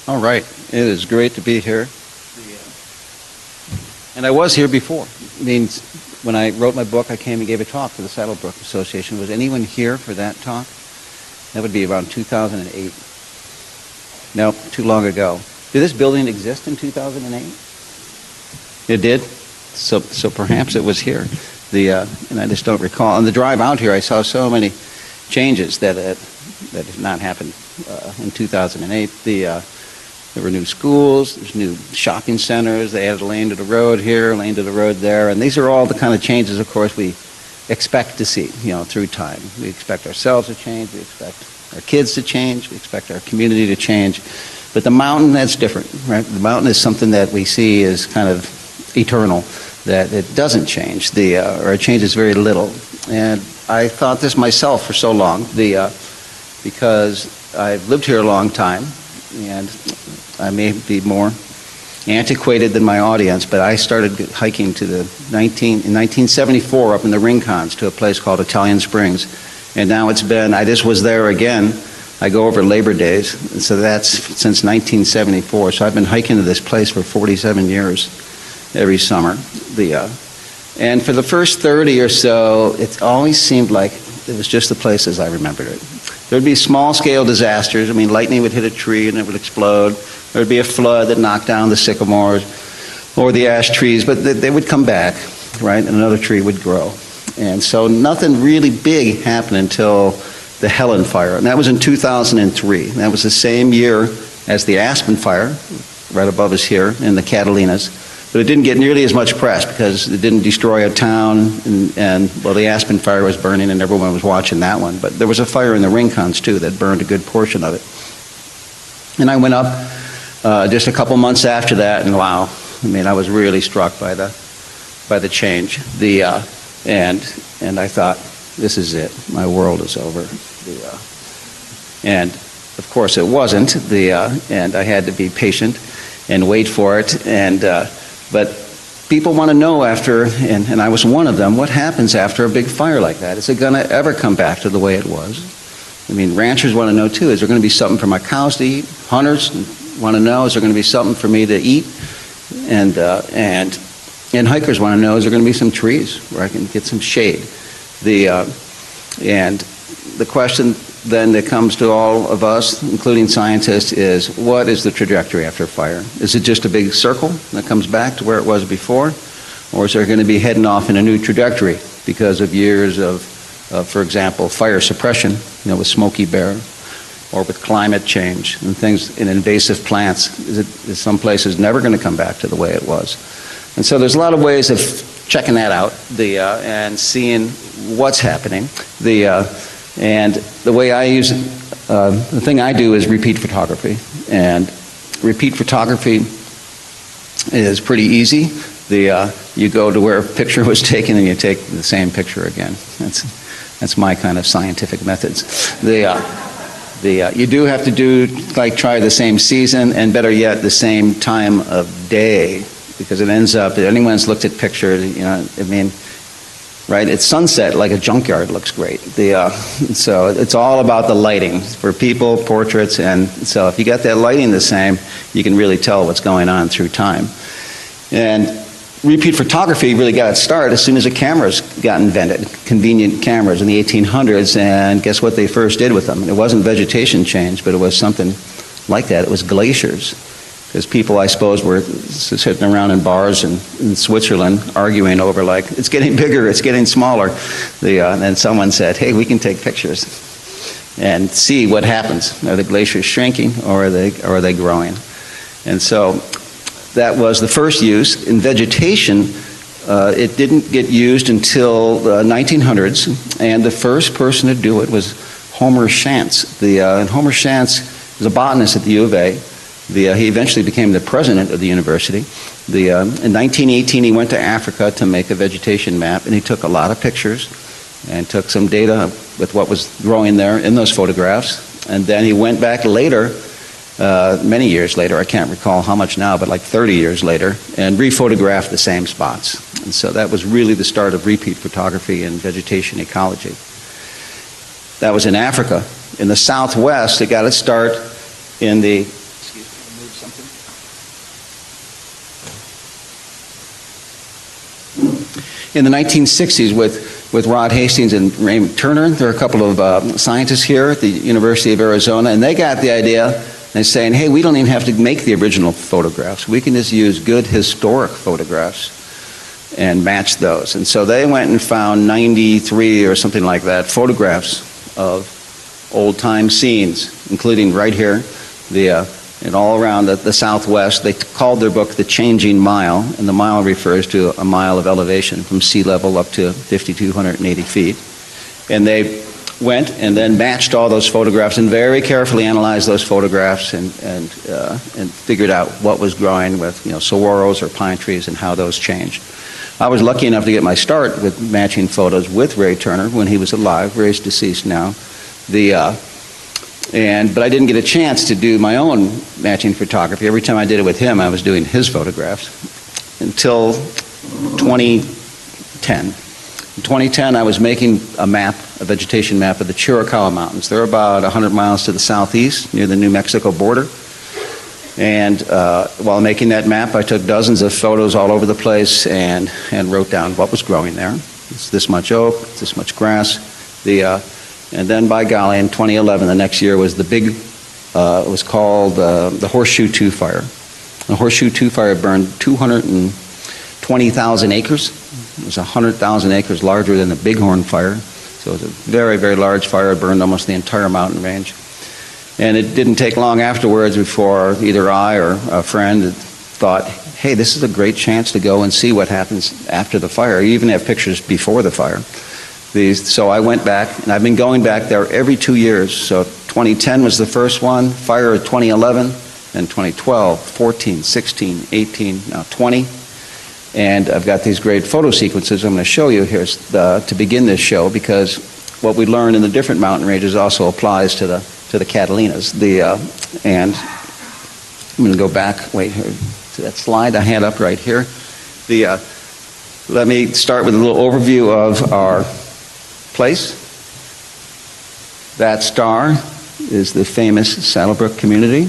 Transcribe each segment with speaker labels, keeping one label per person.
Speaker 1: All right. It is great to be here. And I was here before. I mean, when I wrote my book, I came and gave a talk to the Saddlebrook Association. Was anyone here for that talk? That would be around 2008. No, too long ago. Did this building exist in 2008? It did? So perhaps it was here. And I just don't recall. On the drive out here, I saw so many changes that did not happen in 2008. There were new schools, there's new shopping centers, they added a lane to the road here, a lane to the road there, and these are all the kind of changes, of course, we expect to see, through time. We expect ourselves to change, we expect our kids to change, we expect our community to change. But the mountain, that's different, right? The mountain is something that we see as kind of eternal, that it doesn't change, or it changes very little. And I thought this myself for so long, because I've lived here a long time, and I may be more antiquated than my audience, but I started hiking to in 1974 up in the Rincons to a place called Italian Springs. And now I just was there again. I go over Labor Days, and so that's since 1974. So I've been hiking to this place for 47 years every summer. And for the first 30 or so, it always seemed like it was just the place as I remembered it. There would be small-scale disasters. I mean, lightning would hit a tree and it would explode. There would be a flood that knocked down the sycamores or the ash trees, but they would come back, right, and another tree would grow. And so nothing really big happened until the Helen Fire, and that was in 2003. That was the same year as the Aspen Fire, right above us here in the Catalinas. But it didn't get nearly as much press because it didn't destroy a town, and the Aspen Fire was burning and everyone was watching that one. But there was a fire in the Rincons too that burned a good portion of it. And I went up just a couple months after that, and wow, I mean, I was really struck by the change. And I thought, this is it. My world is over. And of course it wasn't. And I had to be patient and wait for it. But people want to know after, and I was one of them, what happens after a big fire like that? Is it going to ever come back to the way it was? I mean, ranchers want to know too, is there going to be something for my cows to eat? Hunters want to know, is there going to be something for me to eat? And hikers want to know, is there going to be some trees where I can get some shade? And the question then that comes to all of us, including scientists, is what is the trajectory after fire? Is it just a big circle that comes back to where it was before? Or is there going to be heading off in a new trajectory because of years of for example, fire suppression, with Smokey Bear, or with climate change and things in invasive plants? Is some places never going to come back to the way it was? And so there's a lot of ways of checking that out and seeing what's happening. And the way I use it, the thing I do is repeat photography. And repeat photography is pretty easy. You go to where a picture was taken and you take the same picture again. That's my kind of scientific methods. You do have to try the same season, and better yet, the same time of day, because it ends up, if anyone's looked at pictures, right, it's sunset, like a junkyard looks great. So it's all about the lighting for people, portraits, and so if you got that lighting the same, you can really tell what's going on through time. And repeat photography really got its start as soon as the cameras got invented, convenient cameras in the 1800s, and guess what they first did with them? It wasn't vegetation change, but it was something like that. It was glaciers. Because people, I suppose, were sitting around in bars in Switzerland arguing over, like, it's getting bigger, it's getting smaller. And then someone said, hey, we can take pictures and see what happens. Are the glaciers shrinking, or are they growing? And so that was the first use. In vegetation, it didn't get used until the 1900s, and the first person to do it was Homer Schantz. And Homer Schantz was a botanist at the U of A. He eventually became the president of the university. In 1918, he went to Africa to make a vegetation map, and he took a lot of pictures and took some data with what was growing there in those photographs. And then he went back later, many years later, I can't recall how much now, but like 30 years later, and rephotographed the same spots. And so that was really the start of repeat photography in vegetation ecology. That was in Africa. In the Southwest, it got its start in the in the 1960s with Rod Hastings and Raymond Turner. There are a couple of scientists here at the University of Arizona, and they got the idea. They're saying, hey, we don't even have to make the original photographs. We can just use good historic photographs and match those. And so they went and found 93 or something like that photographs of old-time scenes, including right here, and all around the Southwest. They called their book The Changing Mile, and the mile refers to a mile of elevation from sea level up to 5,280 feet. And they went and then matched all those photographs and very carefully analyzed those photographs and figured out what was growing with saguaros or pine trees and how those changed. I was lucky enough to get my start with matching photos with Ray Turner when he was alive. Ray's deceased now. But I didn't get a chance to do my own matching photography. Every time I did it with him, I was doing his photographs until 2010. In 2010, I was making a vegetation map of the Chiricahua Mountains. They're about 100 miles to the southeast, near the New Mexico border. And while making that map, I took dozens of photos all over the place and wrote down what was growing there. It's this much oak, it's this much grass. And then, by golly, in 2011, the next year, was the big, it was called the Horseshoe 2 fire. The Horseshoe 2 fire burned 220,000 acres. It was 100,000 acres larger than the Bighorn fire. So it was a very, very large fire. It burned almost the entire mountain range. And it didn't take long afterwards before either I or a friend thought, hey, this is a great chance to go and see what happens after the fire. You even have pictures before the fire. So I went back, and I've been going back there every 2 years. So 2010 was the first one, fire of 2011, then 2012, 14, 16, 18, now 20. And I've got these great photo sequences I'm going to show you here to begin this show, because what we learned in the different mountain ranges also applies to the Catalinas. And I'm going to go back, wait here, to that slide I had up right here. Let me start with a little overview of our place. That star is the famous Saddlebrook community.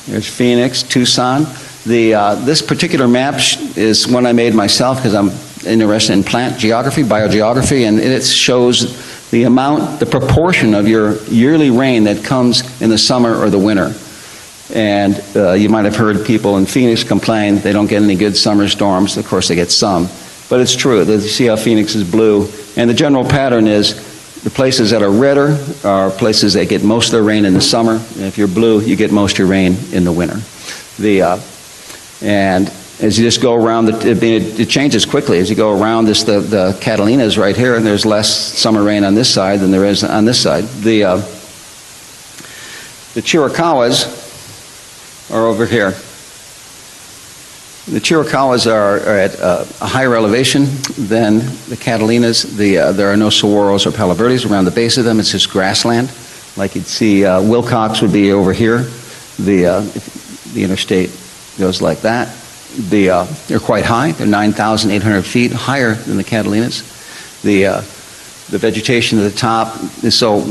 Speaker 1: There's Phoenix, Tucson. This particular map is one I made myself because I'm interested in plant geography, biogeography, and it shows the proportion of your yearly rain that comes in the summer or the winter. And you might have heard people in Phoenix complain they don't get any good summer storms. Of course, they get some. But it's true. You see how Phoenix is blue. And the general pattern is the places that are redder are places that get most of their rain in the summer. And if you're blue, you get most of your rain in the winter. And as you just go around, it changes quickly. As you go around the Catalinas right here, and there's less summer rain on this side than there is on this side. The Chiricahuas are over here. The Chiricahuas are at a higher elevation than the Catalinas. There are no saguaros or palo verdes around the base of them. It's just grassland. Like you'd see, Wilcox would be over here. The interstate goes like that. They're quite high. They're 9,800 feet higher than the Catalinas. The vegetation at the top is so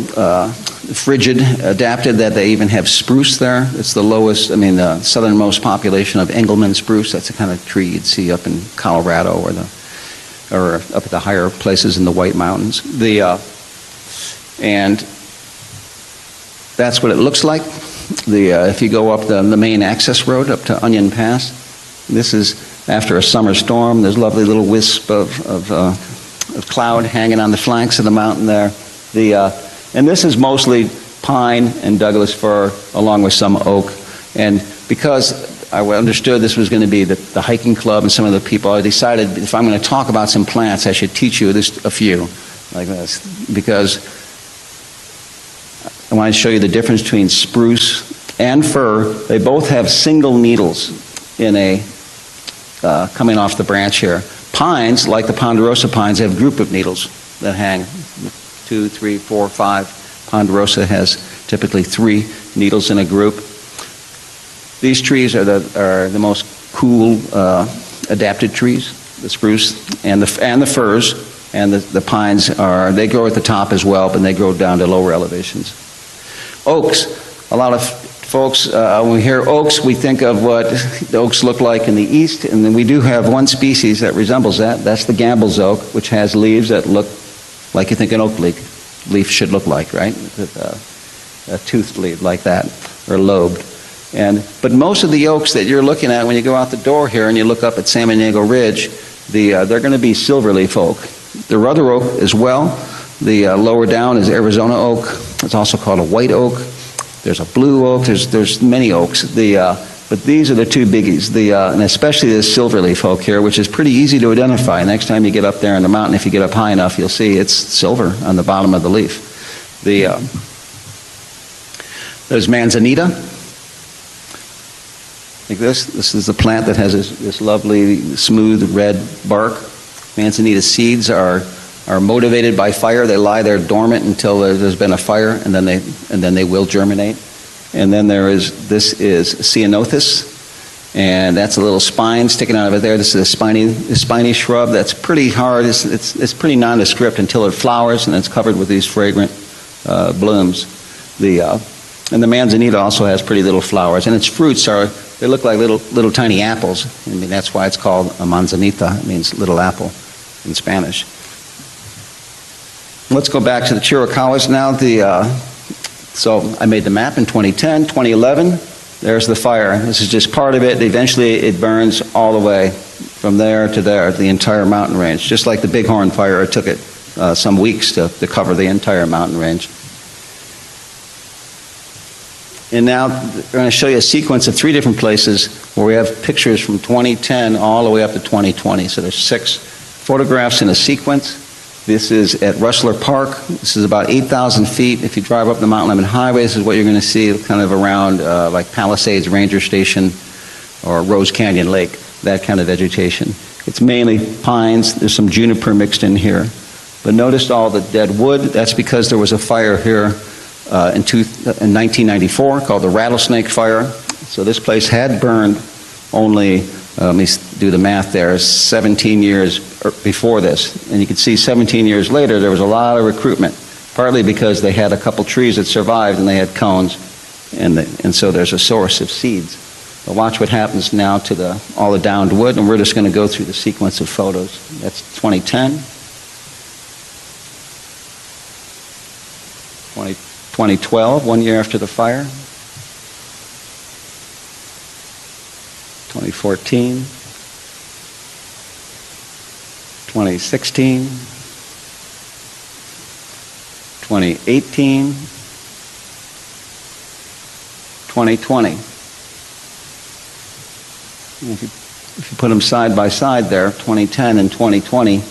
Speaker 1: frigid, adapted, that they even have spruce there. It's the lowest, the southernmost population of Engelmann spruce. That's the kind of tree you'd see up in Colorado or up at the higher places in the White Mountains. And that's what it looks like. If you go up the main access road up to Onion Pass, this is after a summer storm. There's lovely little wisp of cloud hanging on the flanks of the mountain there. And this is mostly pine and Douglas fir, along with some oak. And because I understood this was going to be the hiking club and some of the people, I decided if I'm going to talk about some plants, I should teach you just a few like this, because I want to show you the difference between spruce and fir. They both have single needles coming off the branch here. Pines, like the ponderosa pines, have a group of needles that hang 2, 3, 4, 5. Ponderosa has typically 3 needles in a group. These trees are the most cool, adapted trees. The spruce and the firs and the pines they grow at the top as well, but they grow down to lower elevations. Oaks, a lot of folks, when we hear oaks, we think of what the oaks look like in the east, and then we do have one species that resembles that. That's the Gambel's oak, which has leaves that look like you think an oak leaf should look like, right? A toothed leaf like that, or lobed. But most of the oaks that you're looking at when you go out the door here and you look up at San Diego Ridge, they're going to be silverleaf oak. There are other oak as well. The lower down is Arizona oak. It's also called a white oak. There's a blue oak. There's many oaks. But these are the two biggies. And especially this silverleaf oak here, which is pretty easy to identify. Next time you get up there in the mountain, if you get up high enough, you'll see it's silver on the bottom of the leaf. There's manzanita. Like this. This is the plant that has this lovely, smooth, red bark. Manzanita seeds are motivated by fire. They lie there dormant until there's been a fire, and then they will germinate. And then this is ceanothus, and that's a little spine sticking out of it there. This is a spiny shrub that's pretty hard. It's pretty nondescript until it flowers, and it's covered with these fragrant blooms. And the manzanita also has pretty little flowers, and its fruits they look like little tiny apples. I mean, that's why it's called a manzanita. It means little apple in Spanish. Let's go back to the Chiricahuas now. So I made the map in 2010, 2011. There's the fire. This is just part of it. Eventually it burns all the way from there to there, the entire mountain range. Just like the Bighorn fire, it took it some weeks to cover the entire mountain range. And now we're going to show you a sequence of 3 different places where we have pictures from 2010 all the way up to 2020. So there's 6 photographs in a sequence. This is at Rustler Park. This is about 8,000 feet. If you drive up the Mountain Lemon Highway, this is what you're going to see kind of around like Palisades Ranger Station or Rose Canyon Lake, that kind of vegetation. It's mainly pines. There's some juniper mixed in here. But notice all the dead wood. That's because there was a fire here in 1994 called the Rattlesnake Fire. So this place had burned only, let me do the math there, 17 years before this. And you can see 17 years later there was a lot of recruitment, partly because they had a couple trees that survived and they had cones, and so there's a source of seeds. But watch what happens now to all the downed wood, and we're just going to go through the sequence of photos. That's 2010. 2012, 1 year after the fire. 2014. 2016. 2018. 2020. If you put them side by side there, 2010 and 2020,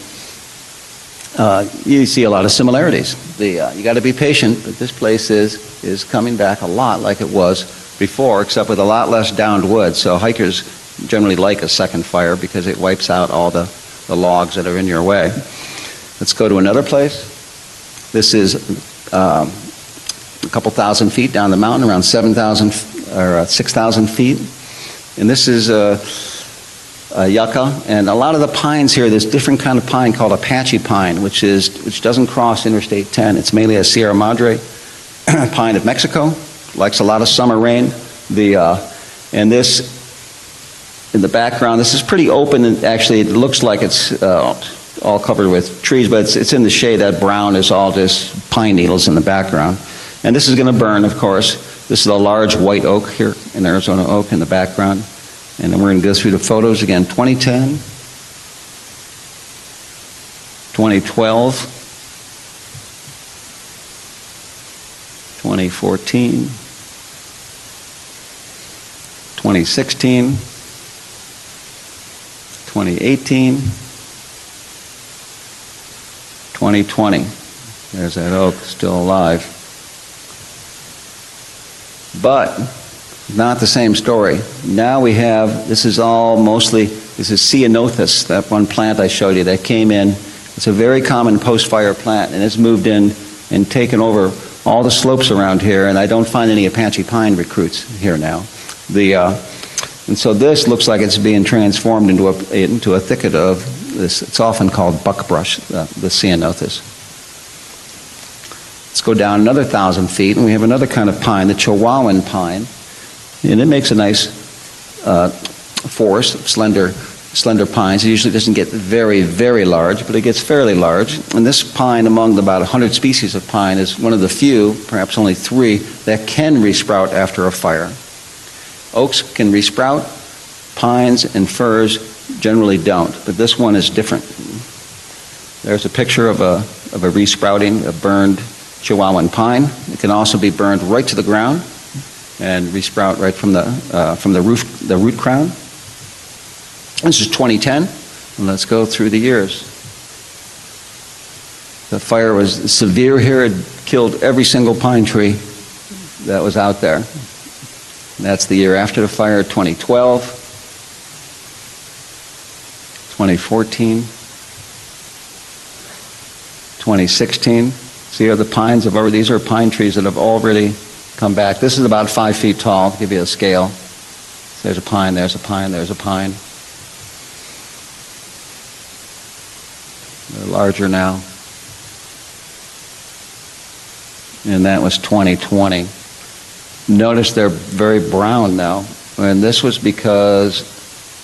Speaker 1: you see a lot of similarities. You got to be patient, but this place is coming back a lot like it was before, except with a lot less downed wood. So hikers generally like a second fire because it wipes out all the logs that are in your way. Let's go to another place. This is a couple thousand feet down the mountain, around 7,000 or 6,000 feet, and this is yucca, and a lot of the pines here, there's different kind of pine called Apache pine, which doesn't cross Interstate 10. It's mainly a Sierra Madre pine of Mexico. Likes a lot of summer rain. And this in the background, this is pretty open, and actually it looks like it's all covered with trees, but it's in the shade. That brown is all just pine needles in the background. And this is going to burn, of course. This is a large white oak here, an Arizona oak in the background. And then we're going to go through the photos again. 2010, 2012, 2014, 2016, 2018, 2020. There's that oak still alive. But not the same story. Now we have, this is ceanothus, that one plant I showed you that came in. It's a very common post-fire plant, and it's moved in and taken over all the slopes around here, and I don't find any Apache pine recruits here now. And so this looks like it's being transformed into a thicket of this. It's often called buckbrush, the ceanothus. Let's go down another 1,000 feet, and we have another kind of pine, the Chihuahuan pine. And it makes a nice forest of slender pines. It usually doesn't get very, very large, but it gets fairly large. And this pine, among about 100 species of pine, is one of the few, perhaps only 3, that can resprout after a fire. Oaks can resprout, pines and firs generally don't, but this one is different. There's a picture of a resprouting, a burned Chihuahuan pine. It can also be burned right to the ground and resprout right from the root crown. This is 2010, and let's go through the years. The fire was severe here. It killed every single pine tree that was out there. That's the year after the fire, 2012, 2014, 2016. See how the pines have already, these are pine trees that have already come back. This is about 5 feet tall, to give you a scale. So there's a pine, there's a pine, there's a pine. They're larger now. And that was 2020. Notice they're very brown now. And this was because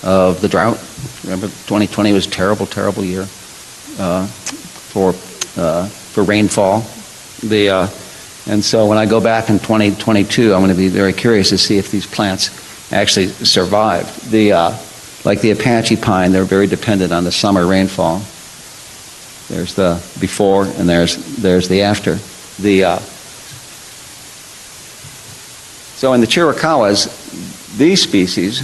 Speaker 1: of the drought. Remember, 2020 was a terrible, terrible year for rainfall. And so when I go back in 2022, I'm going to be very curious to see if these plants actually survived. Like the Apache pine, they're very dependent on the summer rainfall. There's the before and there's the after. So in the Chiricahuas, these species,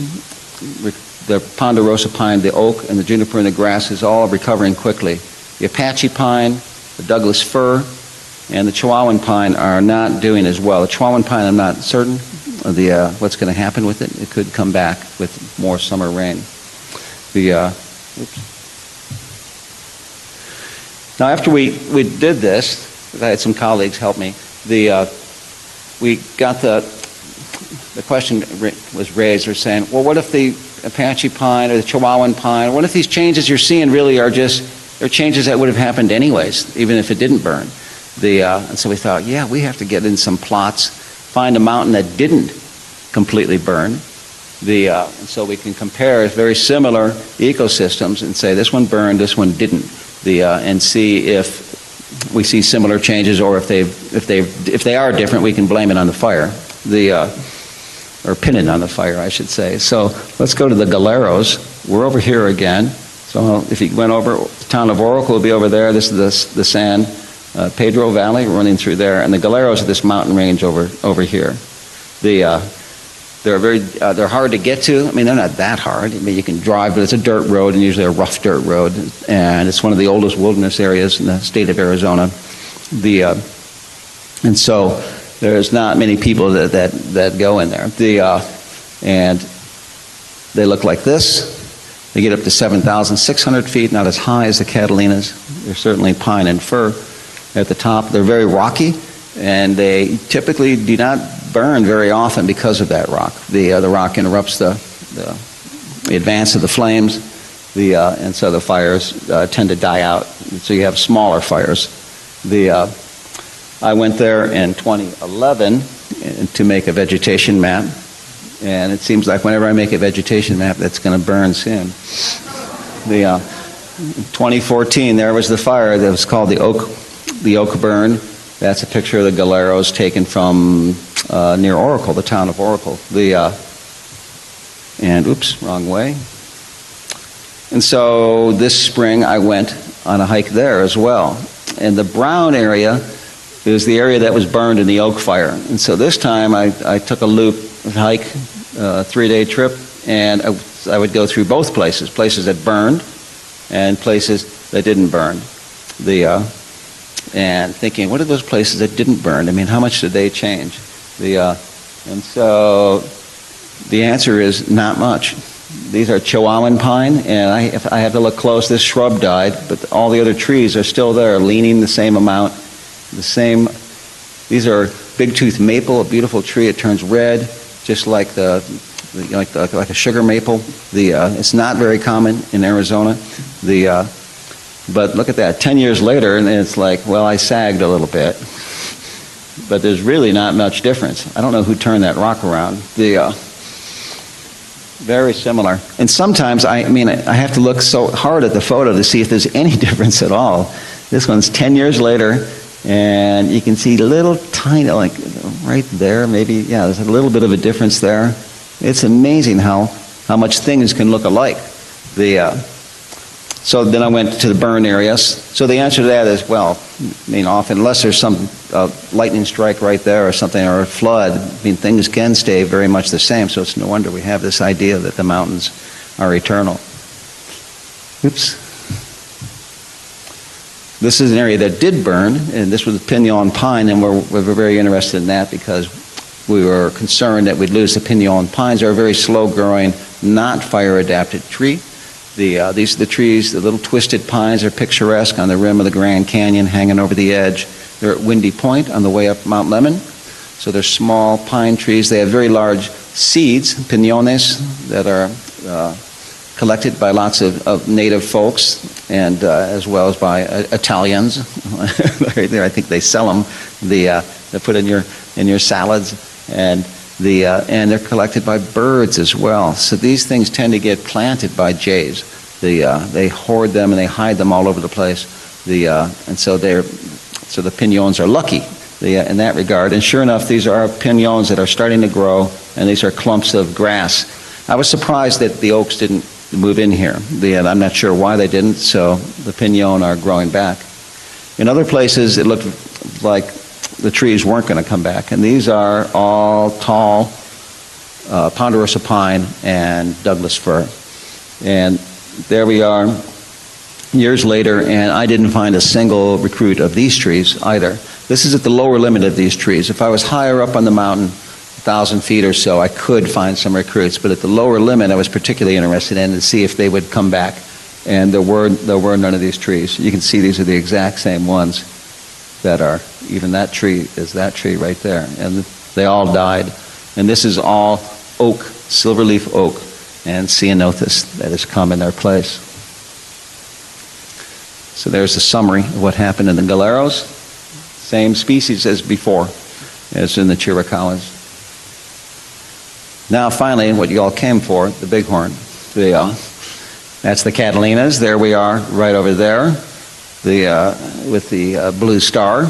Speaker 1: the ponderosa pine, the oak, and the juniper and the grass is all recovering quickly. The Apache pine, the Douglas fir, and the Chihuahuan pine are not doing as well. The Chihuahuan pine, I'm not certain of what's going to happen with it. It could come back with more summer rain. Now, after we did this, I had some colleagues help me. We got the question was raised. They're saying, well, what if the Apache pine or the Chihuahuan pine, what if these changes you're seeing really are changes that would have happened anyways, even if it didn't burn? And so we thought, yeah, we have to get in some plots, find a mountain that didn't completely burn, and so we can compare very similar ecosystems and say this one burned, this one didn't, and see if we see similar changes, or if they are different, we can blame it on the fire, or pin it on the fire, I should say. So let's go to the Galeros. We're over here again. So if you went over, the town of Oracle will be over there. This is the San Pedro Valley running through there, and the Galeros are this mountain range over here. They're hard to get to. I mean, they're not that hard. I mean, you can drive, but it's a dirt road, and usually a rough dirt road. And it's one of the oldest wilderness areas in the state of Arizona. And so there's not many people that go in there. And they look like this. They get up to 7,600 feet, not as high as the Catalinas. They're certainly pine and fir at the top. They're very rocky, and they typically do not burn very often because of that rock. The rock interrupts the advance of the flames, and so the fires tend to die out. So you have smaller fires. I went there in 2011 to make a vegetation map, and it seems like whenever I make a vegetation map, that's going to burn soon. 2014, there was the fire that was called the oak burn. That's a picture of the Galeros taken from near Oracle, the town of Oracle. And oops, wrong way. And so this spring I went on a hike there as well. And the brown area is the area that was burned in the oak fire. And so this time I took a hike, a 3-day trip, and I would go through both places that burned and places that didn't burn. And thinking, what are those places that didn't burn? I mean, how much did they change? And so the answer is not much. These are Chihuahuan pine, and if I have to look close, this shrub died, but all the other trees are still there, leaning the same amount. These are big-tooth maple, a beautiful tree. It turns red, just like like a sugar maple. It's not very common in Arizona. But look at that, 10 years later, and it's like, well, I sagged a little bit. But there's really not much difference. I don't know who turned that rock around. Very similar. And sometimes, I have to look so hard at the photo to see if there's any difference at all. This one's 10 years later, and you can see little tiny, like right there, maybe, yeah, there's a little bit of a difference there. It's amazing how much things can look alike. So then I went to the burn areas. So the answer to that is, well, often, unless there's some lightning strike right there or something, or a flood, things can stay very much the same. So it's no wonder we have this idea that the mountains are eternal. Oops. This is an area that did burn, and this was the pinon pine, and we're very interested in that because we were concerned that we'd lose the pinon pines. They're a very slow-growing, not fire-adapted tree. These are the trees, the little twisted pines are picturesque on the rim of the Grand Canyon, hanging over the edge. They're at Windy Point on the way up Mount Lemmon. So they're small pine trees. They have very large seeds, piñones, that are collected by lots of native folks, and as well as by Italians. Right there, I think they sell them. They put in your salads, and they're collected by birds as well. So these things tend to get planted by jays. They hoard them and they hide them all over the place. And so the piñons are lucky in that regard. And sure enough, these are piñons that are starting to grow, and these are clumps of grass. I was surprised that the oaks didn't move in here. I'm not sure why they didn't. So the piñon are growing back. In other places, it looked like the trees weren't going to come back. And these are all tall ponderosa pine and Douglas fir. And there we are years later, and I didn't find a single recruit of these trees either. This is at the lower limit of these trees. If I was higher up on the mountain, 1,000 feet or so, I could find some recruits. But at the lower limit, I was particularly interested in to see if they would come back. And there were none of these trees. You can see these are the exact same ones that are, even that tree is that tree right there. And they all died. And this is all oak, silverleaf oak, and ceanothus that has come in their place. So there's a summary of what happened in the Galeros. Same species as before, as in the Chiricahuas. Now finally, what you all came for, the Bighorn. That's the Catalinas. There we are, right over there, with the blue star.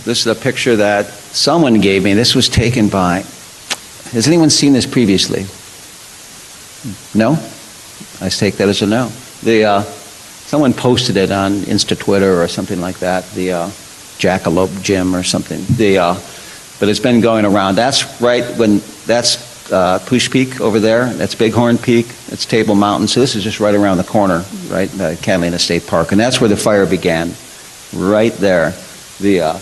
Speaker 1: This is a picture that someone gave me. This was taken by, has anyone seen this previously? No? I take that as a no. Someone posted it on Insta Twitter or something like that, the Jackalope Jim or something. But it's been going around. That's Push Peak over there. That's Bighorn Peak. That's Table Mountain. So this is just right around the corner, right, Catalina State Park. And that's where the fire began, right there. The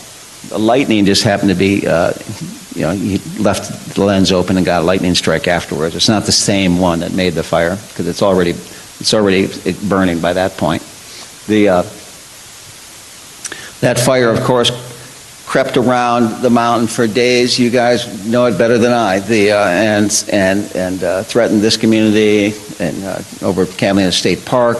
Speaker 1: lightning just happened to be, he left the lens open and got a lightning strike afterwards. It's not the same one that made the fire, because it's already burning by that point. That fire, of course, crept around the mountain for days. You guys know it better than I. And threatened this community and over at Catalina State Park,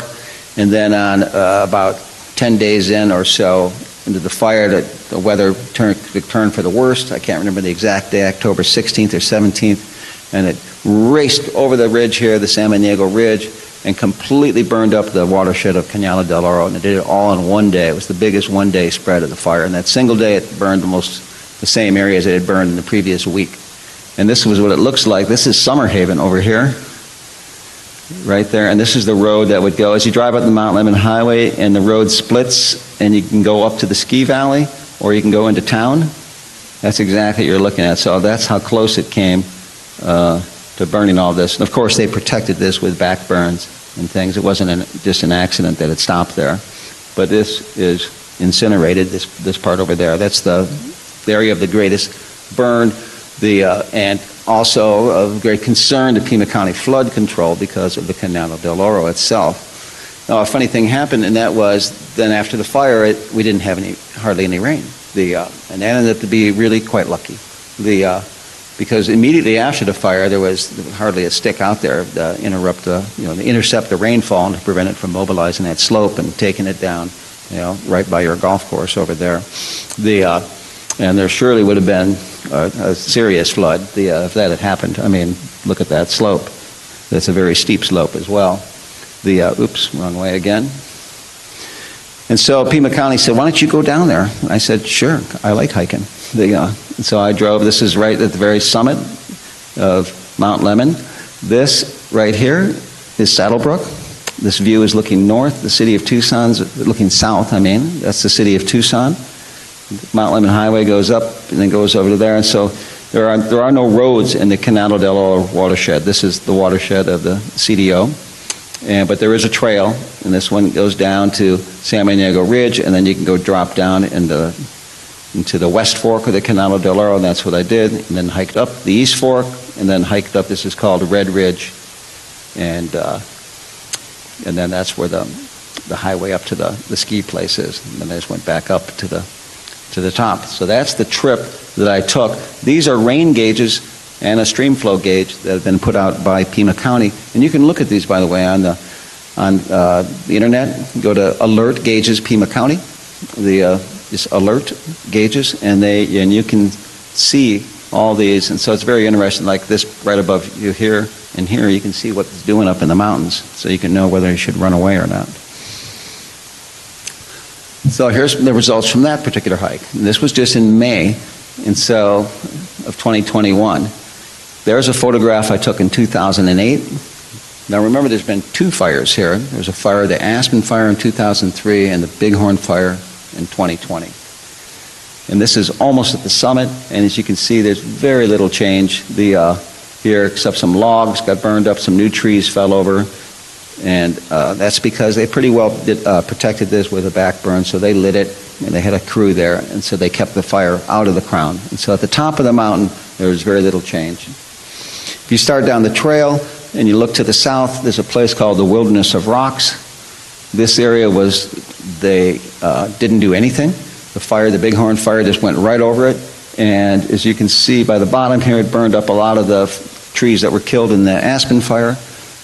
Speaker 1: and then on about 10 days in or so into the fire, the weather turned for the worst. I can't remember the exact day, October 16th or 17th, and it raced over the ridge here, the San Diego Ridge, and completely burned up the watershed of Cañada del Oro, and it did it all in one day. It was the biggest one-day spread of the fire. And that single day, it burned almost the same areas it had burned in the previous week. And this was what it looks like. This is Summer Haven over here, right there. And this is the road that would go, as you drive up the Mount Lemmon Highway, and the road splits, and you can go up to the ski valley, or you can go into town. That's exactly what you're looking at. So that's how close it came to burning all this. And of course, they protected this with back burns and things. It wasn't just an accident that it stopped there. But this is incinerated, this part over there. That's the area of the greatest burn, and also of great concern to Pima County flood control because of the Cañada del Oro itself. Now, a funny thing happened, and that was then after the fire, we didn't have hardly any rain. And that ended up to be really quite lucky. Because immediately after the fire, there was hardly a stick out there to intercept the rainfall and to prevent it from mobilizing that slope and taking it down, right by your golf course over there. And there surely would have been a serious flood if that had happened. I mean, Look at that slope. That's a very steep slope as well. Oops, wrong way again. And so Pima County said, why don't you go down there? I said, sure, I like hiking. And so I drove. This is right at the very summit of Mount Lemmon. This right here is Saddlebrook. This view is looking north. The city of Tucson's looking south, That's the city of Tucson. Mount Lemmon Highway goes up and then goes over to there. And so there are no roads in the Canal del Oro watershed. This is the watershed of the CDO. But there is a trail, and this one goes down to San Maniego Ridge, and then you can go drop down into the West Fork of the Canal del Oro, and that's what I did, and then hiked up the East Fork, and then hiked up, this is called Red Ridge, and then that's where the highway up to the ski place is, and then I just went back up to the top. So that's the trip that I took. These are rain gauges and a stream flow gauge that have been put out by Pima County. And you can look at these, by the way, on the internet. Go to Alert Gauges Pima County, this alert gauges, and you can see all these. And so it's very interesting, like this right above you here and here, you can see what it's doing up in the mountains, so you can know whether you should run away or not. So here's the results from that particular hike. And this was just in May, and so of 2021. There's a photograph I took in 2008. Now remember, there's been two fires here. There's a fire, the Aspen fire in 2003 and the Bighorn fire in 2020. And this is almost at the summit, and as you can see, there's very little change here, except some logs got burned up, some new trees fell over, and that's because they pretty well protected this with a backburn, so they lit it, and they had a crew there, and so they kept the fire out of the crown. And so at the top of the mountain, there was very little change. If you start down the trail and you look to the south, there's a place called the Wilderness of Rocks. This area they didn't do anything. The fire, the Bighorn fire, just went right over it. And as you can see by the bottom here, it burned up a lot of the trees that were killed in the Aspen fire.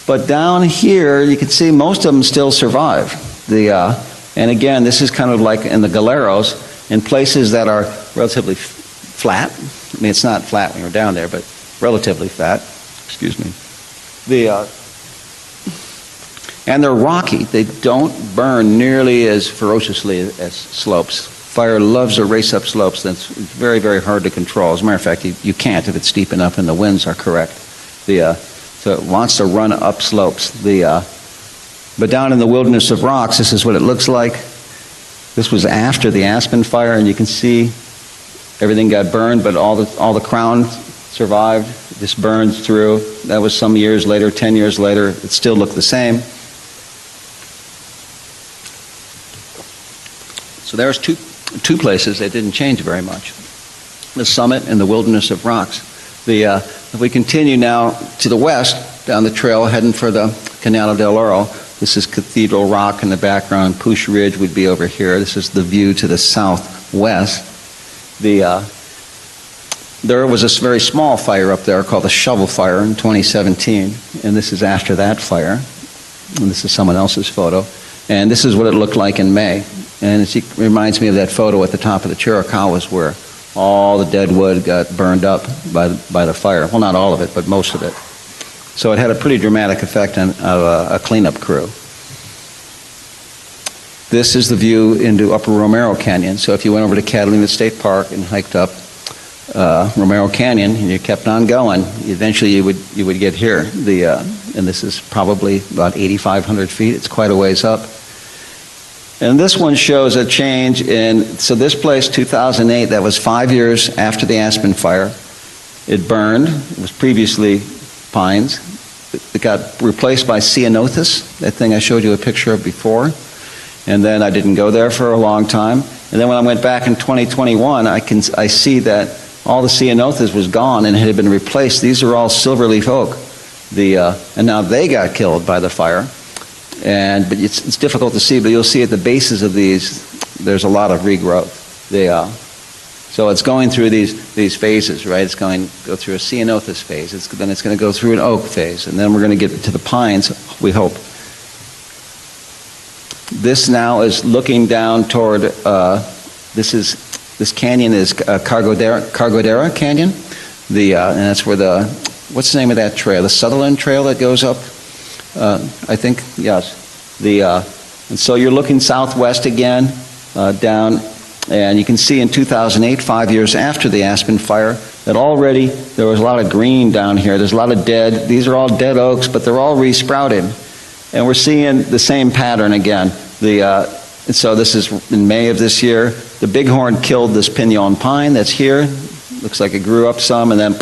Speaker 1: But down here, you can see most of them still survive. And again, this is kind of like in the Galeros, in places that are relatively flat. It's not flat when you're down there, but relatively flat. Excuse me. And they're rocky. They don't burn nearly as ferociously as slopes. Fire loves to race up slopes. That's very, very hard to control. As a matter of fact, you can't if it's steep enough and the winds are correct. So it wants to run up slopes. But down in the Wilderness of Rocks, this is what it looks like. This was after the Aspen fire, and you can see everything got burned, but all the crown survived. This burned through. That was some years later, 10 years later. It still looked the same. So there's two places that didn't change very much. The summit and the Wilderness of Rocks. If we continue now to the west, down the trail, heading for the Canal del Oro, this is Cathedral Rock in the background. Pouche Ridge would be over here. This is the view to the southwest. There was this very small fire up there called the Shovel Fire in 2017, and this is after that fire. And this is someone else's photo. And this is what it looked like in May. And it reminds me of that photo at the top of the Chiricahuas where all the dead wood got burned up by the fire. Well, not all of it, but most of it. So it had a pretty dramatic effect on a cleanup crew. This is the view into Upper Romero Canyon. So if you went over to Catalina State Park and hiked up Romero Canyon and you kept on going, eventually you would get here. And this is probably about 8,500 feet. It's quite a ways up. And this one shows a change so this place, 2008, that was 5 years after the Aspen fire. It burned. It was previously pines. It got replaced by ceanothus, that thing I showed you a picture of before. And then I didn't go there for a long time. And then when I went back in 2021, I see that all the ceanothus was gone and it had been replaced. These are all silverleaf oak. And now they got killed by the fire. But it's difficult to see, but you'll see at the bases of these, there's a lot of regrowth. So it's going through these phases, right? It's going to go through a ceanothus phase. Then it's going to go through an oak phase, and then we're going to get to the pines, we hope. This now is looking down toward, this canyon is Cargodera Canyon, and that's where what's the name of that trail? The Sutherland Trail that goes up, I think, yes. And so you're looking southwest again, down, and you can see in 2008, 5 years after the Aspen fire, that already there was a lot of green down here. There's a lot of dead. These are all dead oaks, but they're all resprouted. And we're seeing the same pattern again. And so this is in May of this year. The bighorn killed this pinon pine that's here. Looks like it grew up some and then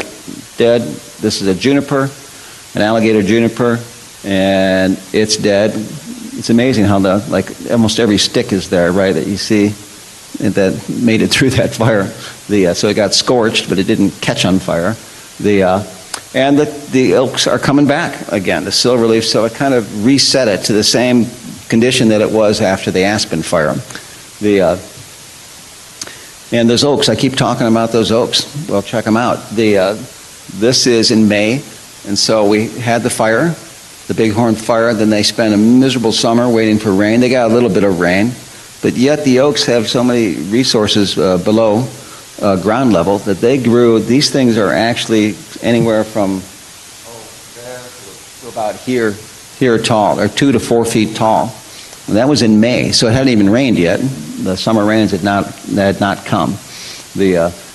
Speaker 1: dead. This is a juniper, an alligator juniper, and it's dead. It's amazing how almost every stick is there, right, that you see that made it through that fire. So it got scorched, but it didn't catch on fire. And the oaks are coming back again, the silverleaf, so it kind of reset it to the same condition that it was after the Aspen fire. And those oaks, I keep talking about those oaks. Well, check them out. This is in May, and so we had the fire, the bighorn fire, then they spent a miserable summer waiting for rain. They got a little bit of rain, but yet the oaks have so many resources below ground level that they grew. These things are actually anywhere from there to about here tall. They're 2 to 4 feet tall. And that was in May, so it hadn't even rained yet. The summer rains had not come.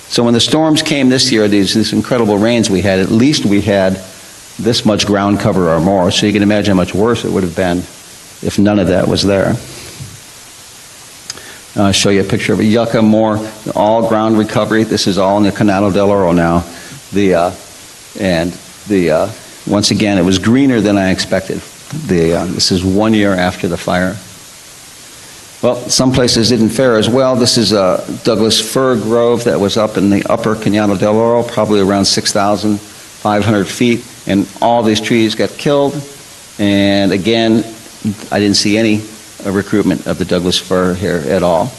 Speaker 1: So when the storms came this year, these incredible rains we had, at least we had this much ground cover or more. So you can imagine how much worse it would have been if none of that was there. I'll show you a picture of a yucca, more all ground recovery. This is all in the Canal del Oro now. Once again, it was greener than I expected. This is 1 year after the fire. Well, some places didn't fare as well. This is a Douglas fir grove that was up in the upper Canal del Oro, probably around 6,500 feet, and all these trees got killed. And again, I didn't see any recruitment of the Douglas fir here at all.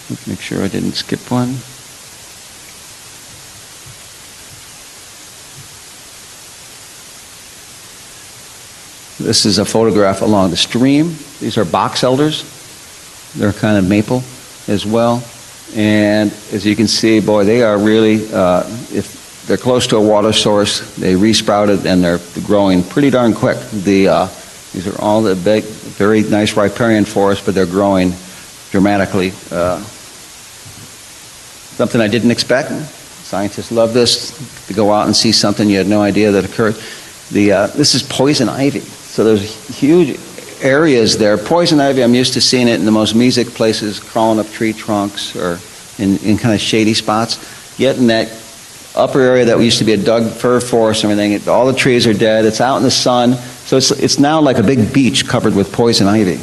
Speaker 1: Let's make sure I didn't skip one. This is a photograph along the stream. These are box elders. They're kind of maple as well. And as you can see, boy, they are really, if they're close to a water source, they resprouted and they're growing pretty darn quick. These are all the big, very nice riparian forests, but they're growing dramatically. Something I didn't expect. Scientists love this, to go out and see something you had no idea that occurred. This is poison ivy. So there's huge areas there. Poison ivy, I'm used to seeing it in the most music places, crawling up tree trunks or in kind of shady spots. Yet in that upper area that used to be a Doug fir forest and everything, all the trees are dead. It's out in the sun. So it's now like a big beach covered with poison ivy,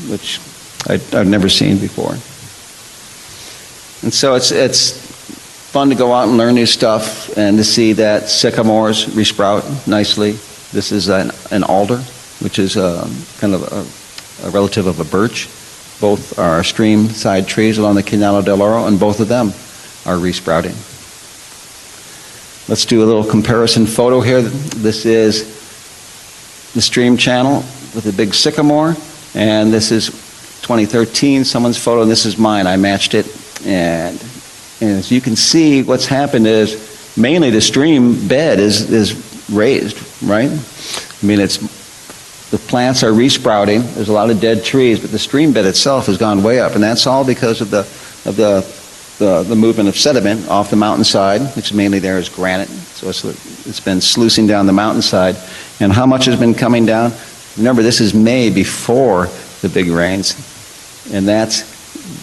Speaker 1: which I've never seen before. And so it's fun to go out and learn new stuff and to see that sycamores resprout nicely. This is an alder, which is kind of a relative of a birch. Both are stream side trees along the Canal del Oro, and both of them are resprouting. Let's do a little comparison photo here. This is the stream channel with a big sycamore, and this is 2013, someone's photo, and this is mine. I matched it, and as you can see, what's happened is mainly the stream bed is raised, right? I mean, the plants are resprouting. There's a lot of dead trees, but the stream bed itself has gone way up, and that's all because of the movement of sediment off the mountainside, which mainly there is granite. So it's been sluicing down the mountainside. And how much has been coming down? Remember, this is May before the big rains, and that's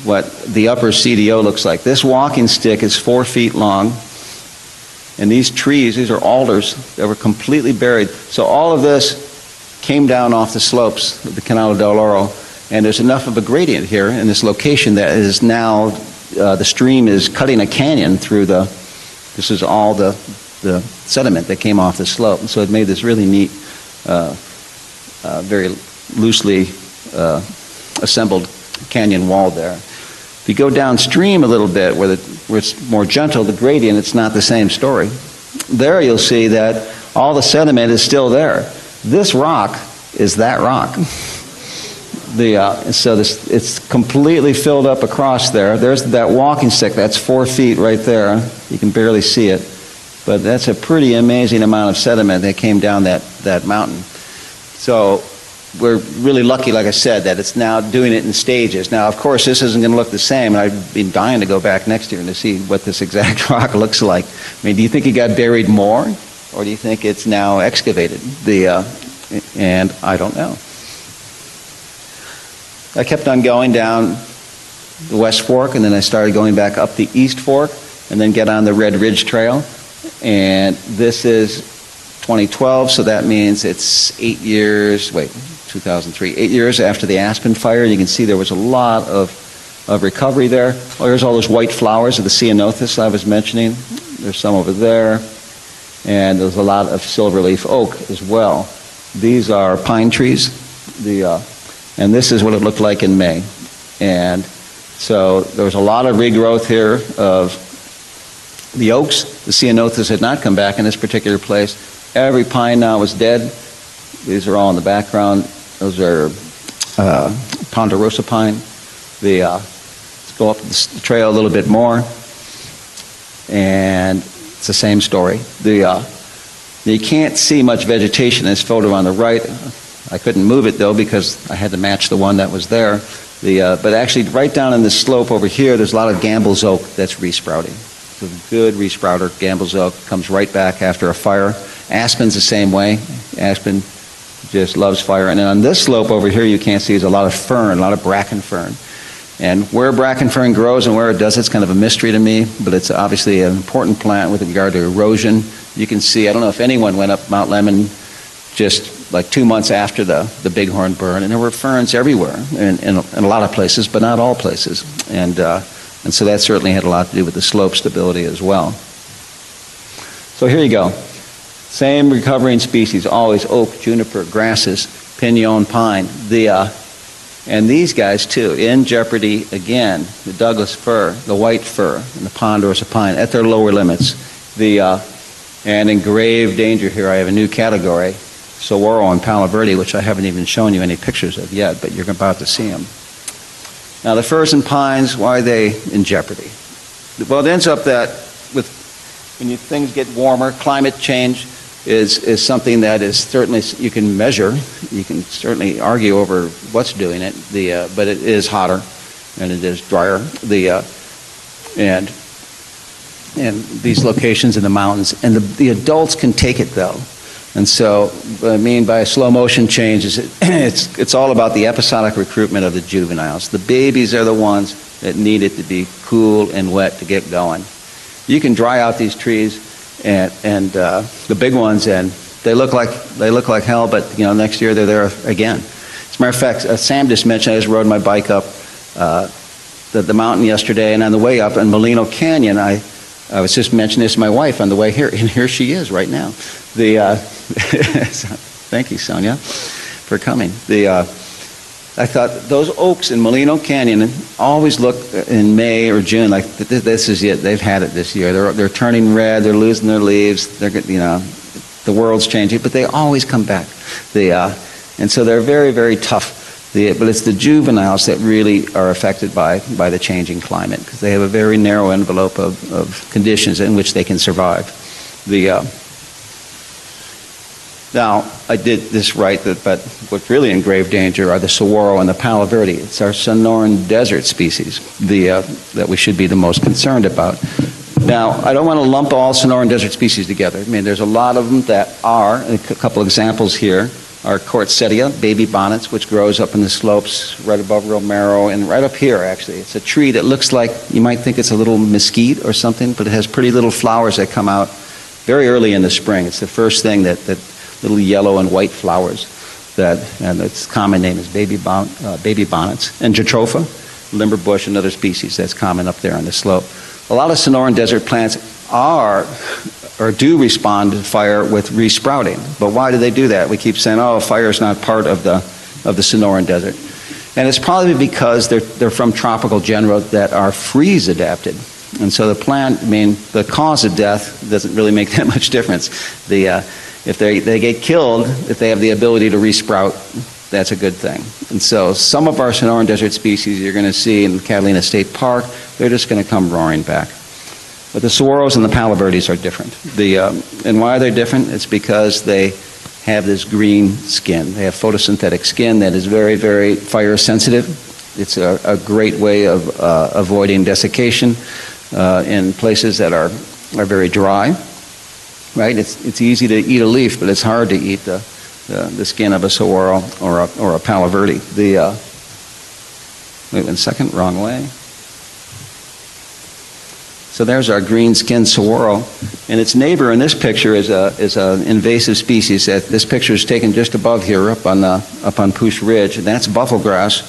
Speaker 1: what the upper CDO looks like. This walking stick is 4 feet long, and these trees, these are alders that were completely buried. So all of this came down off the slopes of the Canal del Oro, and there's enough of a gradient here in this location that is now, the stream is cutting a canyon through this is all the sediment that came off the slope. And so it made this really neat, very loosely assembled canyon wall there. If you go downstream a little bit where it's more gentle, the gradient, it's not the same story. There you'll see that all the sediment is still there. This rock is that rock. So it's completely filled up across there. There's that walking stick. That's 4 feet right there. You can barely see it. But that's a pretty amazing amount of sediment that came down that mountain. So we're really lucky, like I said, that it's now doing it in stages. Now, of course, this isn't going to look the same, and I've been dying to go back next year to see what this exact rock looks like. I mean, do you think it got buried more, or do you think it's now excavated? And I don't know. I kept on going down the West Fork, and then I started going back up the East Fork, and then get on the Red Ridge Trail. And this is 2012, so that means it's 8 years, 2003, 8 years after the Aspen fire. You can see there was a lot of recovery there. Oh, here's all those white flowers of the ceanothus I was mentioning. There's some over there. And there's a lot of silverleaf oak as well. These are pine trees. And this is what it looked like in May. And so there was a lot of regrowth here of the oaks. The ceanothus had not come back in this particular place. Every pine now was dead. These are all in the background. Those are ponderosa pine. Let's go up the trail a little bit more. And it's the same story. You can't see much vegetation in this photo on the right. I couldn't move it though because I had to match the one that was there. But actually right down in this slope over here, there's a lot of Gambel's oak that's resprouting. It's a good resprouter. Gambel's oak comes right back after a fire. Aspen's the same way. Aspen just loves fire. And then on this slope over here, you can't see, there's a lot of fern, a lot of bracken fern. And where bracken fern grows and where it does, it's kind of a mystery to me, but it's obviously an important plant with regard to erosion. You can see, I don't know if anyone went up Mount Lemmon just like 2 months after the Bighorn burn, and there were ferns everywhere in a lot of places, but not all places. And so that certainly had a lot to do with the slope stability as well. So here you go. Same recovering species, always oak, juniper, grasses, pinon, pine. And these guys too, in jeopardy again, the Douglas fir, the white fir, and the ponderosa pine at their lower limits. And in grave danger here, I have a new category, saguaro and palo verde, which I haven't even shown you any pictures of yet, but you're about to see them. Now the firs and pines, why are they in jeopardy? Well, it ends up that when things get warmer, climate change is something that is certainly, you can measure, you can certainly argue over what's doing it, but it is hotter and it is drier. And these locations in the mountains, and the adults can take it though. And so what I mean by a slow motion change is it's all about the episodic recruitment of the juveniles. The babies are the ones that need it to be cool and wet to get going. You can dry out these trees and the big ones, and they look like hell, but next year they're there again. As a matter of fact, Sam just mentioned, I just rode my bike up the mountain yesterday, and on the way up in Molino Canyon, I was just mentioning this to my wife on the way here, and here she is right now. Thank you, Sonia, for coming. I thought those oaks in Molino Canyon always look in May or June like this is it. They've had it this year. They're turning red. They're losing their leaves. The world's changing, but they always come back. And so they're very, very tough. But it's the juveniles that really are affected by the changing climate because they have a very narrow envelope of conditions in which they can survive. Now, I did this right, but what's really in grave danger are the saguaro and the palo verde. It's our Sonoran desert species that we should be the most concerned about. Now, I don't want to lump all Sonoran desert species together. I mean, there's a lot of them that are, a couple examples here, are Cortsetia, baby bonnets, which grows up in the slopes right above Romero and right up here, actually. It's a tree that looks like, you might think it's a little mesquite or something, but it has pretty little flowers that come out very early in the spring. It's the first thing that little yellow and white flowers and its common name is baby bonnets. And Jatropha, limber bush, another species that's common up there on the slope. A lot of Sonoran desert plants do respond to fire with resprouting. But why do they do that? We keep saying, oh, fire is not part of the Sonoran desert. And it's probably because they're from tropical genera that are freeze adapted. And so the cause of death doesn't really make that much difference. If they get killed, if they have the ability to resprout, that's a good thing. And so some of our Sonoran Desert species you're going to see in Catalina State Park, they're just going to come roaring back. But the saguaros and the palo verdes are different. And why they're different? It's because they have this green skin. They have photosynthetic skin that is very, very fire sensitive. It's a great way of avoiding desiccation in places that are very dry. Right? It's easy to eat a leaf, but it's hard to eat the skin of a saguaro or a palo verde. Wait 1 second, wrong way. So there's our green-skinned saguaro, and its neighbor in this picture is an invasive species. This picture is taken just above here, up on Pouche Ridge, and that's bufflegrass.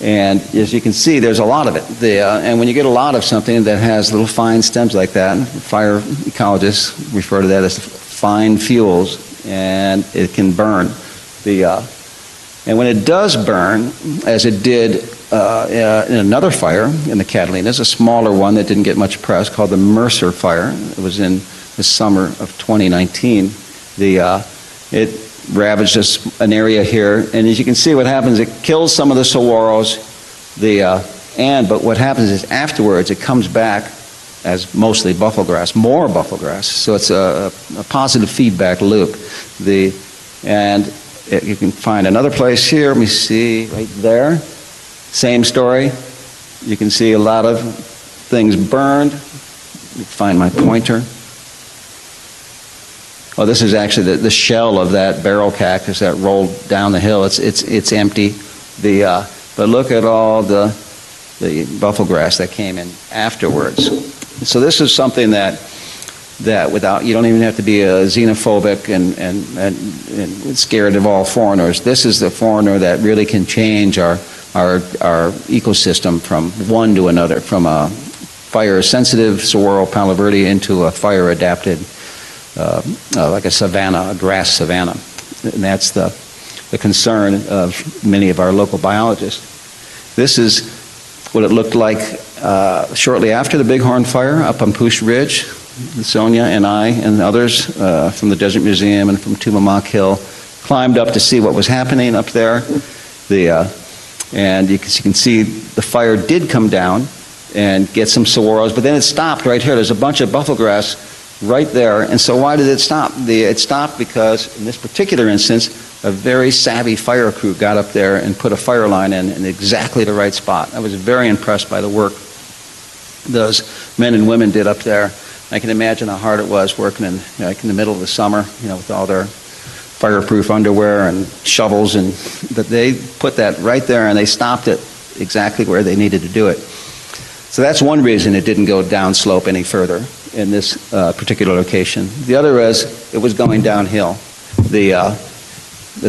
Speaker 1: And as you can see, there's a lot of it. And when you get a lot of something that has little fine stems like that, fire ecologists refer to that as fine fuels, and it can burn. And when it does burn, as it did in another fire in the Catalinas, a smaller one that didn't get much press called the Mercer Fire. It was in the summer of 2019. It ravaged an area here, and as you can see, what happens, it kills some of the saguaros. But what happens is afterwards, it comes back as mostly bufflegrass, more bufflegrass. So it's a positive feedback loop. You can find another place here. Let me see, right there. Same story. You can see a lot of things burned. Let me find my pointer. Oh, this is actually the shell of that barrel cactus that rolled down the hill. It's empty. But look at all the bufflegrass that came in afterwards. So this is something that without, you don't even have to be a xenophobic and scared of all foreigners. This is the foreigner that really can change our ecosystem from one to another, from a fire-sensitive saguaro palo verde into a fire-adapted, like a savanna, a grass savanna. And that's the concern of many of our local biologists. This is what it looked like shortly after the Bighorn fire up on Pouche Ridge. Sonia and I and others from the Desert Museum and from Tumamoc Hill climbed up to see what was happening up there. And you can see the fire did come down and get some saguaros, but then it stopped right here. There's a bunch of bufflegrass right there. And so why did it stop? It stopped because in this particular instance, a very savvy fire crew got up there and put a fire line in exactly the right spot. I was very impressed by the work those men and women did up there. I can imagine how hard it was working in the middle of the summer, with all their fireproof underwear and shovels, but they put that right there and they stopped it exactly where they needed to do it. So that's one reason it didn't go downslope any further in this particular location. The other is it was going downhill. The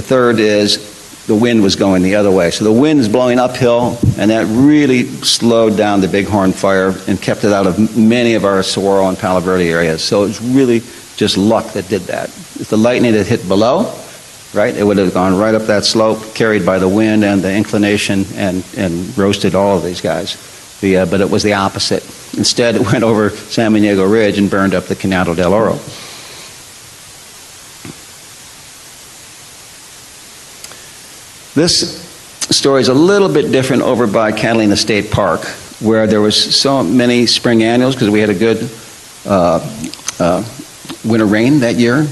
Speaker 1: third is the wind was going the other way. So the wind is blowing uphill, and that really slowed down the Bighorn fire and kept it out of many of our saguaro and palo verde areas. So it's really just luck that did that. If the lightning had hit below, right, it would have gone right up that slope, carried by the wind and the inclination, and roasted all of these guys. But it was the opposite. Instead, it went over San Diego Ridge and burned up the Cañado del Oro. This story is a little bit different over by Catalina State Park, where there was so many spring annuals because we had a good winter rain that year,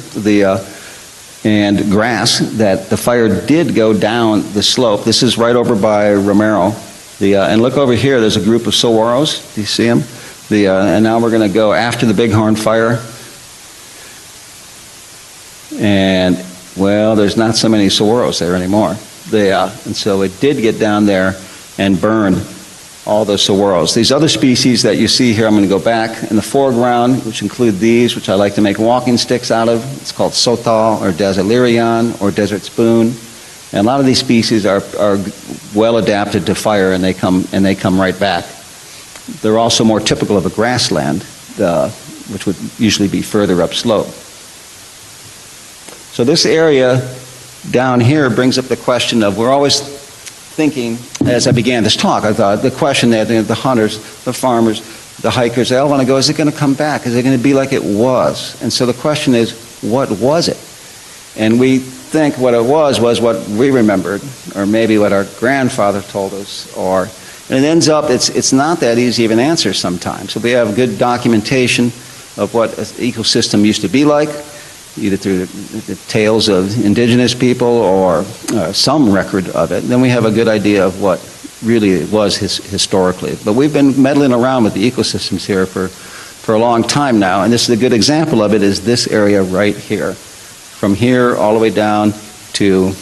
Speaker 1: and grass, that the fire did go down the slope. This is right over by Romero. And look over here, there's a group of saguaros. Do you see them? And now we're going to go after the Bighorn fire. And, well, there's not so many saguaros there anymore. And so it did get down there and burn all the saguaros. These other species that you see here, I'm going to go back in the foreground, which include these, which I like to make walking sticks out of. It's called sotal or dasylirion or desert spoon. And a lot of these species are well adapted to fire, and they come right back. They're also more typical of a grassland, which would usually be further upslope. So this area down here brings up the question of, we're always thinking, as I began this talk, I thought the question that the hunters, the farmers, the hikers, they all want to go, is it going to come back? Is it going to be like it was? And so the question is, what was it? And we think what it was what we remembered, or maybe what our grandfather told us, and it ends up, it's not that easy of an answer sometimes. So we have good documentation of what an ecosystem used to be like, either through the tales of indigenous people or some record of it. Then we have a good idea of what really it was historically. But we've been meddling around with the ecosystems here for a long time now, and this is a good example of it, is this area right here. From here all the way down to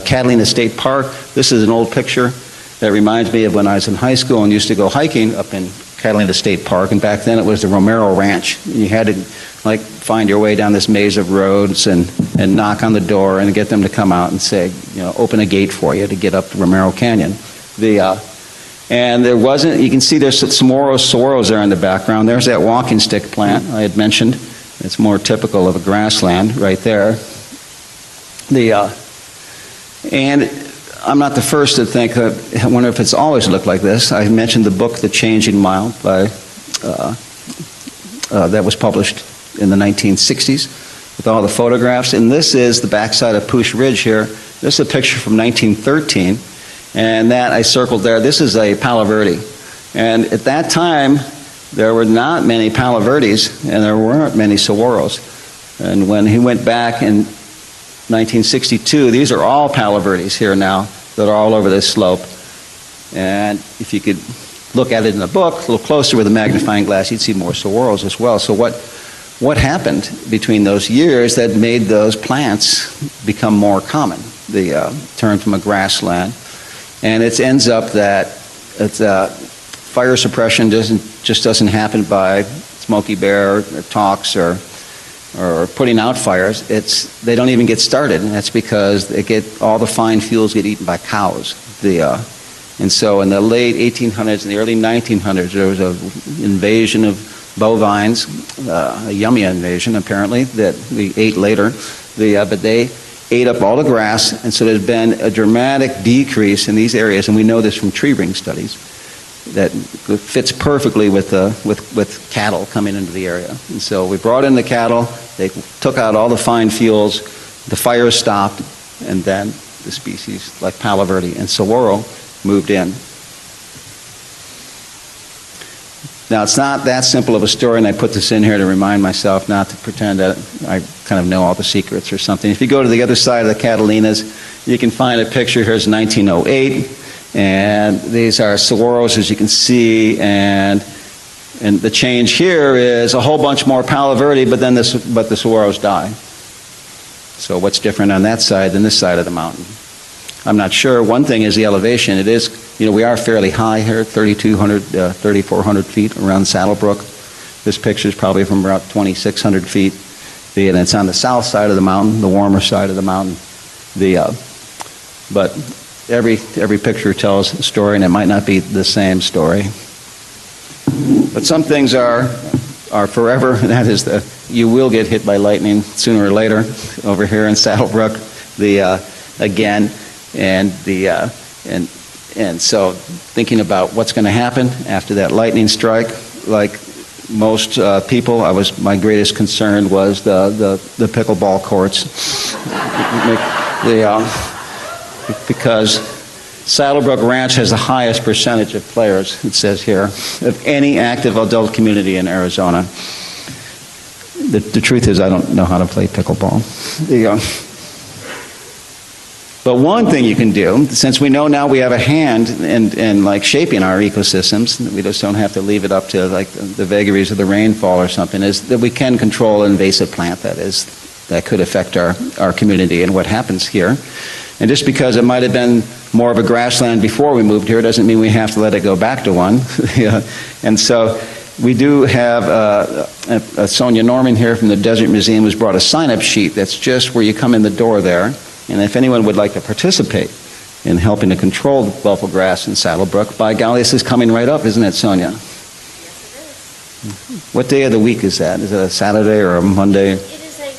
Speaker 1: Catalina State Park. This is an old picture that reminds me of when I was in high school and used to go hiking up in Catalina State Park, and back then it was the Romero Ranch. You had to like find your way down this maze of roads and knock on the door and get them to come out and say, you know, open a gate for you to get up to Romero Canyon. And there wasn't, you can see there's some saguaros there in the background. There's that walking stick plant I had mentioned. It's more typical of a grassland right there. And I'm not the first to think, I wonder if it's always looked like this. I mentioned the book, The Changing Mile, that was published in the 1960s with all the photographs. And this is the backside of Pouche Ridge here. This is a picture from 1913. And that I circled there. This is a Palo Verde. And at that time, there were not many Palo Verdes, and there weren't many saguaros. And when he went back in 1962, these are all Palo Verdes here now that are all over this slope. And if you could look at it in the book a little closer with a magnifying glass, you'd see more saguaros as well. So what happened between those years that made those plants become more common? They turned from a grassland. And it ends up that fire suppression just doesn't happen by Smokey Bear or talks or putting out fires. They don't even get started, and that's because all the fine fuels get eaten by cows. And so in the late 1800s and the early 1900s, there was an invasion of bovines, a yummy invasion apparently that we ate later. But they ate up all the grass, and so there's been a dramatic decrease in these areas, and we know this from tree ring studies, that fits perfectly with cattle coming into the area. And so we brought in the cattle, they took out all the fine fuels, the fires stopped, and then the species like Palo Verde and saguaro moved in. Now, it's not that simple of a story, and I put this in here to remind myself not to pretend that I kind of know all the secrets or something. If you go to the other side of the Catalinas, you can find a picture. Here's 1908, and these are saguaros, as you can see, and the change here is a whole bunch more Palo Verde, but the saguaros die. So what's different on that side than this side of the mountain? I'm not sure. One thing is the elevation. It is, we are fairly high here, 3,200, 3,400 feet around Saddlebrook. This picture is probably from about 2,600 feet. And it's on the south side of the mountain, the warmer side of the mountain. But every picture tells a story, and it might not be the same story. But some things are forever, and that is you will get hit by lightning sooner or later over here in Saddlebrook. Again. And so thinking about what's going to happen after that lightning strike, like most people, my greatest concern was the pickleball courts. Because Saddlebrook Ranch has the highest percentage of players, it says here, of any active adult community in Arizona. The truth is I don't know how to play pickleball. But one thing you can do, since we know now we have a hand in like shaping our ecosystems, we just don't have to leave it up to like the vagaries of the rainfall or something, is that we can control an invasive plant that could affect our community and what happens here. And just because it might have been more of a grassland before we moved here doesn't mean we have to let it go back to one. And so we do have Sonia Norman here from the Desert Museum who's brought a sign-up sheet that's just where you come in the door there. And if anyone would like to participate in helping to control the buffalo grass in Saddlebrook, by golly, this is coming right up, isn't it, Sonia?
Speaker 2: Yes, it is.
Speaker 1: What day of the week is that? Is it a Saturday or a Monday?
Speaker 2: It is a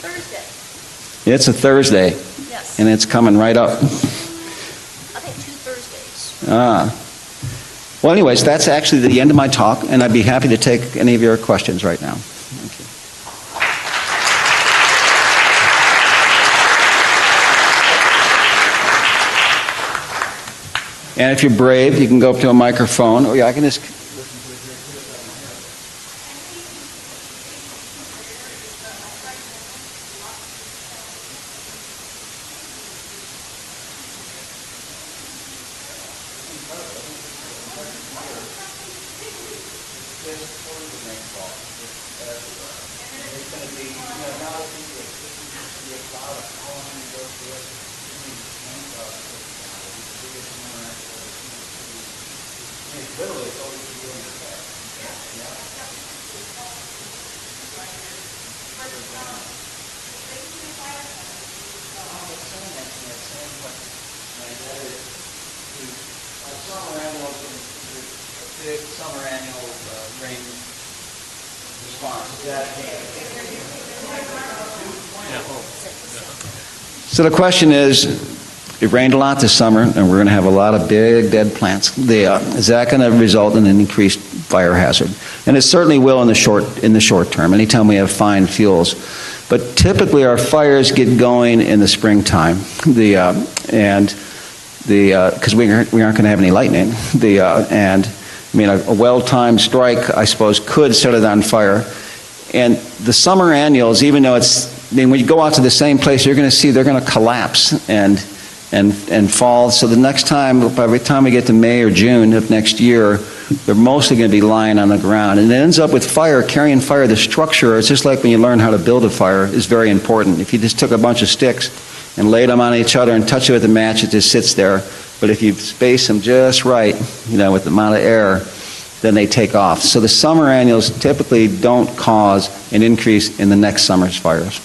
Speaker 2: Thursday.
Speaker 1: It's a Thursday.
Speaker 2: Yes.
Speaker 1: And it's coming right up.
Speaker 2: I think 2 Thursdays.
Speaker 1: Well, anyways, that's actually the end of my talk, and I'd be happy to take any of your questions right now. Thank you. And if you're brave, you can go up to a microphone. Oh, yeah, I can just... Summer annual rain response. So the question is, it rained a lot this summer, and we're going to have a lot of big dead plants. Is that going to result in an increased fire hazard? And it certainly will in the short term. Anytime we have fine fuels, but typically our fires get going in the springtime, because we aren't going to have any lightning. A well-timed strike, I suppose, could set it on fire. And the summer annuals, even though when you go out to the same place, you're going to see they're going to collapse and fall. So the next time, by the time we get to May or June of next year, they're mostly going to be lying on the ground. And it ends up with fire, carrying fire. The structure, it's just like when you learn how to build a fire, is very important. If you just took a bunch of sticks and laid them on each other and touch it with a match, it just sits there. But if you space them just right, with the amount of air, then they take off. So the summer annuals typically don't cause an increase in the next summer's fires.